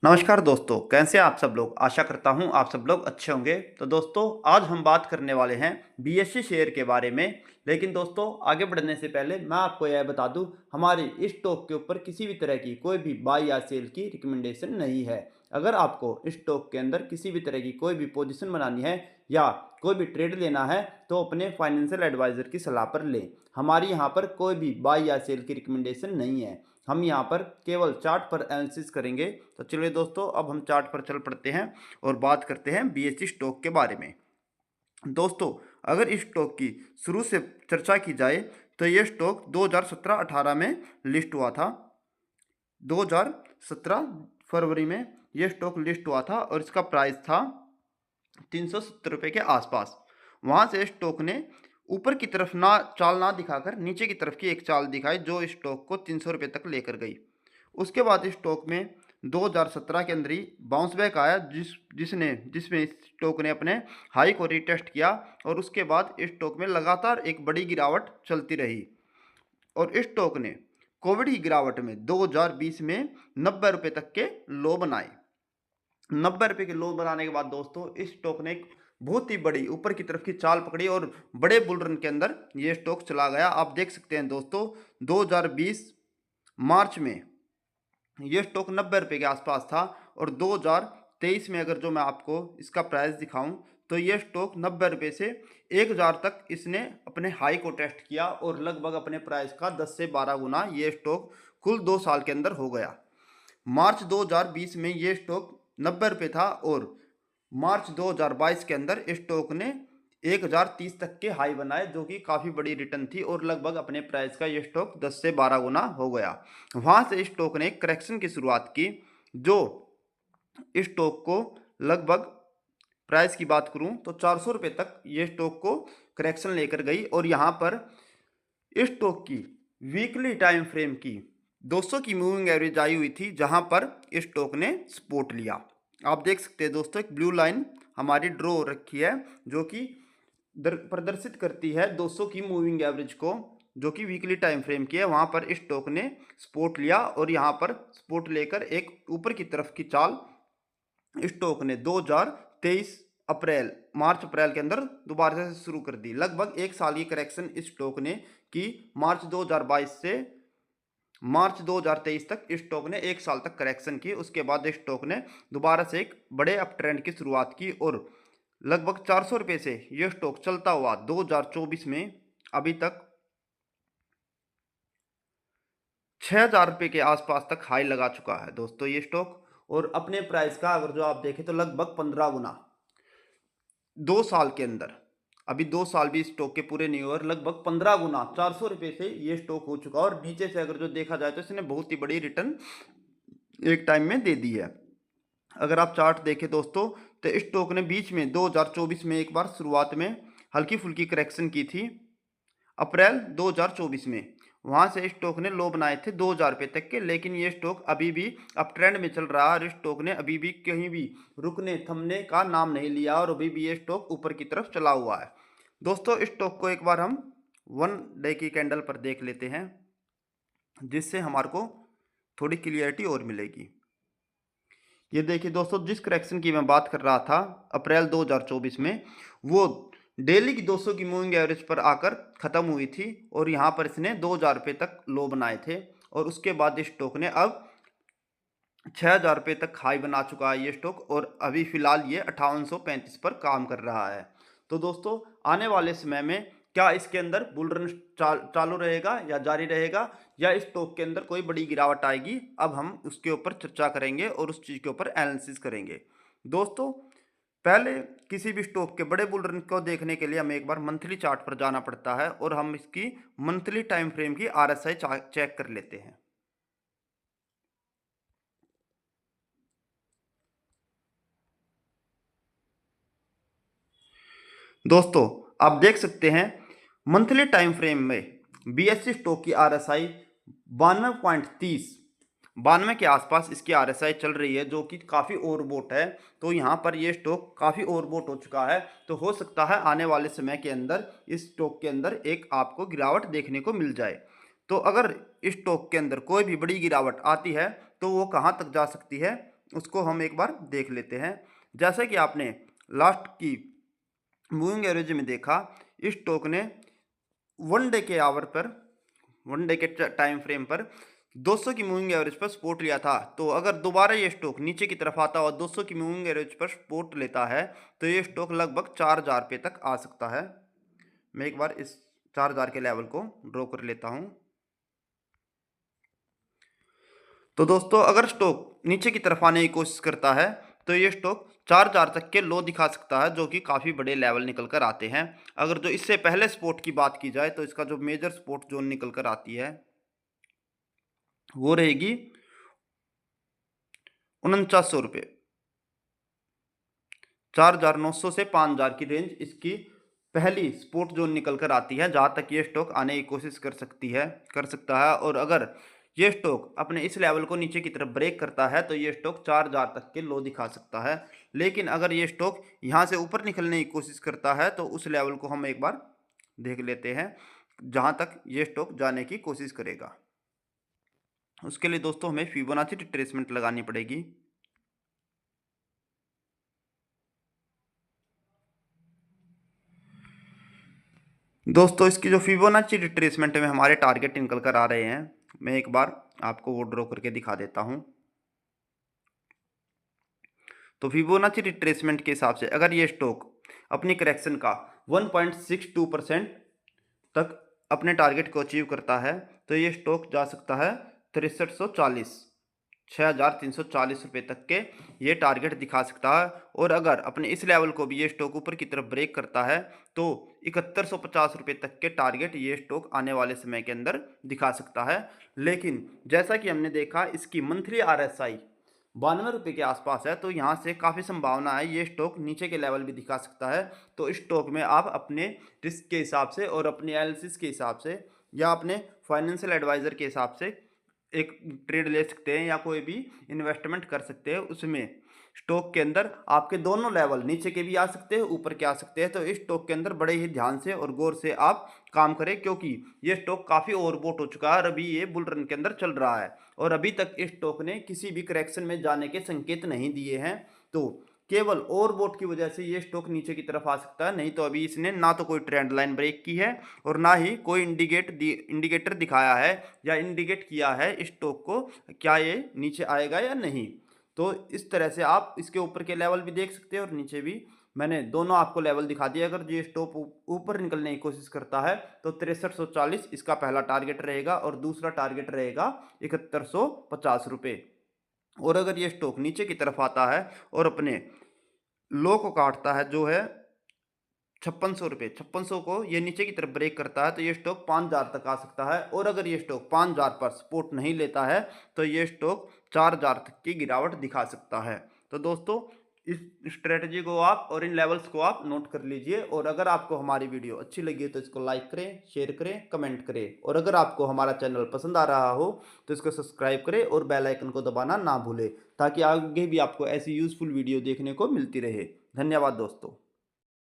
नमस्कार दोस्तों, कैसे हैं आप सब लोग। आशा करता हूं आप सब लोग अच्छे होंगे। तो दोस्तों, आज हम बात करने वाले हैं बीएससी शेयर के बारे में। लेकिन दोस्तों, आगे बढ़ने से पहले मैं आपको यह बता दूं, हमारी इस स्टॉक के ऊपर किसी भी तरह की कोई भी बाई या सेल की रिकमेंडेशन नहीं है। अगर आपको इस स्टॉक के अंदर किसी भी तरह की कोई भी पोजीशन बनानी है या कोई भी ट्रेड लेना है तो अपने फाइनेंशियल एडवाइजर की सलाह पर लें। हमारी यहाँ पर कोई भी बाई या सेल की रिकमेंडेशन नहीं है। हम यहाँ पर केवल चार्ट पर एनालिसिस करेंगे। तो चलिए दोस्तों, अब हम चार्ट पर चल पड़ते हैं और बात करते हैं बीएससी स्टॉक के बारे में। दोस्तों, अगर इस स्टॉक की शुरू से चर्चा की जाए तो ये स्टॉक 2017-18 में लिस्ट हुआ था। 2017 फरवरी में ये स्टॉक लिस्ट हुआ था और इसका प्राइस था 370 रुपये के आसपास। वहाँ से स्टॉक ने ऊपर की तरफ चाल ना दिखाकर नीचे की तरफ की एक चाल दिखाई जो स्टॉक को 300 रुपये तक लेकर गई। उसके बाद इस स्टॉक में 2017 के अंदर ही बाउंस बैक आया जिसमें स्टॉक ने अपने हाई को रिटेस्ट किया और उसके बाद इस स्टॉक में लगातार एक बड़ी गिरावट चलती रही और इस स्टॉक ने कोविड की गिरावट में 2020 में 90 रुपये तक के लो बनाए। 90 रुपये के लो बनाने के बाद दोस्तों, इस स्टॉक ने एक बहुत ही बड़ी ऊपर की तरफ की चाल पकड़ी और बड़े बुल रन के अंदर ये स्टॉक चला गया। आप देख सकते हैं दोस्तों, 2020 मार्च में ये स्टॉक 90 रुपये के आसपास था और 2023 में अगर जो मैं आपको इसका प्राइस दिखाऊं तो ये स्टॉक 90 रुपये से 1000 तक इसने अपने हाई को टेस्ट किया और लगभग अपने प्राइस का 10 से 12 गुना ये स्टॉक कुल 2 साल के अंदर हो गया। मार्च 2020 में ये स्टॉक 90 रुपये था और मार्च 2022 के अंदर इस स्टॉक ने 1030 तक के हाई बनाए जो कि काफ़ी बड़ी रिटर्न थी और लगभग अपने प्राइस का ये स्टॉक 10 से 12 गुना हो गया। वहाँ से इस स्टॉक ने करेक्शन की शुरुआत की जो इस स्टॉक को लगभग प्राइस की बात करूं तो 400 रुपये तक ये स्टॉक को करेक्शन लेकर गई और यहाँ पर इस स्टॉक की वीकली टाइम फ्रेम की 200 की मूविंग एवरेज आई हुई थी जहां पर इस स्टॉक ने सपोर्ट लिया। आप देख सकते हैं दोस्तों, एक ब्लू लाइन हमारी ड्रॉ हो रखी है जो कि प्रदर्शित करती है 200 की मूविंग एवरेज को जो कि वीकली टाइम फ्रेम की है। वहां पर इस स्टॉक ने सपोर्ट लिया और यहां पर सपोर्ट लेकर एक ऊपर की तरफ की चाल स्टॉक ने 2023 मार्च अप्रैल के अंदर दोबारा से शुरू कर दी। लगभग एक साल की करेक्शन इस स्टॉक ने की। मार्च 2022 से मार्च 2023 तक इस स्टॉक ने एक साल तक करेक्शन की। उसके बाद इस स्टॉक ने दोबारा से एक बड़े अप ट्रेंड की शुरुआत की और लगभग 400 रुपये से यह स्टॉक चलता हुआ 2024 में अभी तक 6000 रुपये के आसपास तक हाई लगा चुका है दोस्तों ये स्टॉक। और अपने प्राइस का अगर जो आप देखें तो लगभग 15 गुना 2 साल के अंदर, अभी 2 साल भी स्टॉक के पूरे नहीं हुए और लगभग 15 गुना 400 रुपये से ये स्टॉक हो चुका। और नीचे से अगर जो देखा जाए तो इसने बहुत ही बड़ी रिटर्न एक टाइम में दे दी है। अगर आप चार्ट देखें दोस्तों तो इस स्टॉक ने बीच में 2024 में एक बार शुरुआत में हल्की फुल्की करेक्शन की थी अप्रैल 2024 में। वहां से स्टॉक ने लो बनाए थे 2000 रुपये तक के, लेकिन ये स्टॉक अभी भी अप ट्रेंड में चल रहा है और इस स्टॉक ने अभी भी कहीं भी रुकने थमने का नाम नहीं लिया और अभी भी ये स्टॉक ऊपर की तरफ चला हुआ है। दोस्तों, इस स्टॉक को एक बार हम 1 डे की कैंडल पर देख लेते हैं जिससे हमारे को थोड़ी क्लियरिटी और मिलेगी। ये देखिए दोस्तों, जिस करेक्शन की मैं बात कर रहा था अप्रैल 2024 में, वो डेली की 200 की मूविंग एवरेज पर आकर ख़त्म हुई थी और यहाँ पर इसने 2000 रुपये तक लो बनाए थे और उसके बाद इस स्टॉक ने अब 6000 रुपये तक हाई बना चुका है ये स्टॉक और अभी फ़िलहाल ये 5835 पर काम कर रहा है। तो दोस्तों, आने वाले समय में क्या इसके अंदर बुल रन चालू रहेगा या जारी रहेगा या इस स्टॉक के अंदर कोई बड़ी गिरावट आएगी, अब हम उसके ऊपर चर्चा करेंगे और उस चीज़ के ऊपर एनालिसिस करेंगे। दोस्तों, पहले किसी भी स्टॉक के बड़े बुल रन को देखने के लिए हमें एक बार मंथली चार्ट पर जाना पड़ता है और हम इसकी मंथली टाइम फ्रेम की आरएसआई चेक कर लेते हैं। दोस्तों, आप देख सकते हैं मंथली टाइम फ्रेम में बीएससी स्टॉक की आरएसआई 92 के आसपास इसकी आरएसआई चल रही है जो कि काफ़ी ओवरबोट है। तो यहाँ पर ये स्टॉक काफ़ी ओवरबोट हो चुका है। तो हो सकता है आने वाले समय के अंदर इस स्टॉक के अंदर एक आपको गिरावट देखने को मिल जाए। तो अगर इस स्टॉक के अंदर कोई भी बड़ी गिरावट आती है तो वो कहाँ तक जा सकती है, उसको हम एक बार देख लेते हैं। जैसा कि आपने लास्ट की मूविंग एवरेज में देखा, इस स्टॉक ने वन डे के आवर पर, वन डे के टाइम फ्रेम पर 200 की मूविंग एवरेज पर सपोर्ट लिया था। तो अगर दोबारा ये स्टॉक नीचे की तरफ आता और 200 की मूविंग एवरेज पर सपोर्ट लेता है तो ये स्टॉक लगभग 4000 रुपये तक आ सकता है। मैं एक बार इस 4000 के लेवल को ड्रॉ कर लेता हूं। तो दोस्तों अगर स्टॉक नीचे की तरफ आने की कोशिश करता है तो ये स्टॉक 4000 तक के लो दिखा सकता है, जो कि काफ़ी बड़े लेवल निकल कर आते हैं। अगर जो इससे पहले सपोर्ट की बात की जाए तो इसका जो मेजर सपोर्ट जोन निकल कर आती है वो रहेगी 4900 रुपये। 4900 से 5000 की रेंज इसकी पहली सपोर्ट जोन निकल कर आती है, जहां तक ये स्टॉक आने की कोशिश कर सकता है। और अगर ये स्टॉक अपने इस लेवल को नीचे की तरफ ब्रेक करता है तो ये स्टॉक 4000 तक के लो दिखा सकता है। लेकिन अगर ये स्टॉक यहां से ऊपर निकलने की कोशिश करता है तो उस लेवल को हम एक बार देख लेते हैं जहां तक ये स्टॉक जाने की कोशिश करेगा। उसके लिए दोस्तों हमें फिबोनाची रिट्रेसमेंट लगानी पड़ेगी। दोस्तों इसकी जो फिबोनाची रिट्रेसमेंट में हमारे टारगेट निकल कर आ रहे हैं, मैं एक बार आपको वो ड्रॉ करके दिखा देता हूं। तो फिबोनाची रिट्रेसमेंट के हिसाब से अगर ये स्टॉक अपनी करेक्शन का 1.62% तक अपने टारगेट को अचीव करता है तो ये स्टॉक जा सकता है 6340 तक के ये टारगेट दिखा सकता है। और अगर अपने इस लेवल को भी ये स्टॉक ऊपर की तरफ ब्रेक करता है तो 7150 तक के टारगेट ये स्टॉक आने वाले समय के अंदर दिखा सकता है। लेकिन जैसा कि हमने देखा इसकी मंथली RSI 92 के आसपास है, तो यहाँ से काफ़ी संभावना है ये स्टॉक नीचे के लेवल भी दिखा सकता है। तो इस स्टॉक में आप अपने रिस्क के हिसाब से और अपने एनालिसिस के हिसाब से या अपने फाइनेंशियल एडवाइज़र के हिसाब से एक ट्रेड ले सकते हैं या कोई भी इन्वेस्टमेंट कर सकते हैं। उसमें स्टॉक के अंदर आपके दोनों लेवल नीचे के भी आ सकते हैं, ऊपर के आ सकते हैं। तो इस स्टॉक के अंदर बड़े ही ध्यान से और गौर से आप काम करें, क्योंकि ये स्टॉक काफ़ी ओवरबॉट हो चुका है और अभी ये बुल रन के अंदर चल रहा है और अभी तक इस स्टॉक ने किसी भी करेक्शन में जाने के संकेत नहीं दिए हैं। तो केवल ओवरबॉट की वजह से ये स्टॉक नीचे की तरफ आ सकता है, नहीं तो अभी इसने ना तो कोई ट्रेंड लाइन ब्रेक की है और ना ही कोई इंडिकेटर दिखाया है या इंडिकेट किया है इस स्टॉक को क्या ये नीचे आएगा या नहीं। तो इस तरह से आप इसके ऊपर के लेवल भी देख सकते हैं और नीचे भी मैंने दोनों आपको लेवल दिखा दिया। अगर ये स्टॉक ऊपर निकलने की कोशिश करता है तो 6340 इसका पहला टारगेट रहेगा और दूसरा टारगेट रहेगा 7150 रुपये। और अगर ये स्टॉक नीचे की तरफ आता है और अपने लो को काटता है जो है 5600 रुपये, 5600 को ये नीचे की तरफ ब्रेक करता है तो ये स्टॉक 5000 तक आ सकता है। और अगर ये स्टॉक 5000 पर सपोर्ट नहीं लेता है तो ये स्टॉक 4000 तक की गिरावट दिखा सकता है। तो दोस्तों इस स्ट्रेटजी को आप और इन लेवल्स को आप नोट कर लीजिए। और अगर आपको हमारी वीडियो अच्छी लगी है तो इसको लाइक करें, शेयर करें, कमेंट करें। और अगर आपको हमारा चैनल पसंद आ रहा हो तो इसको सब्सक्राइब करें और बेल आइकन को दबाना ना भूलें, ताकि आगे भी आपको ऐसी यूज़फुल वीडियो देखने को मिलती रहे। धन्यवाद दोस्तों।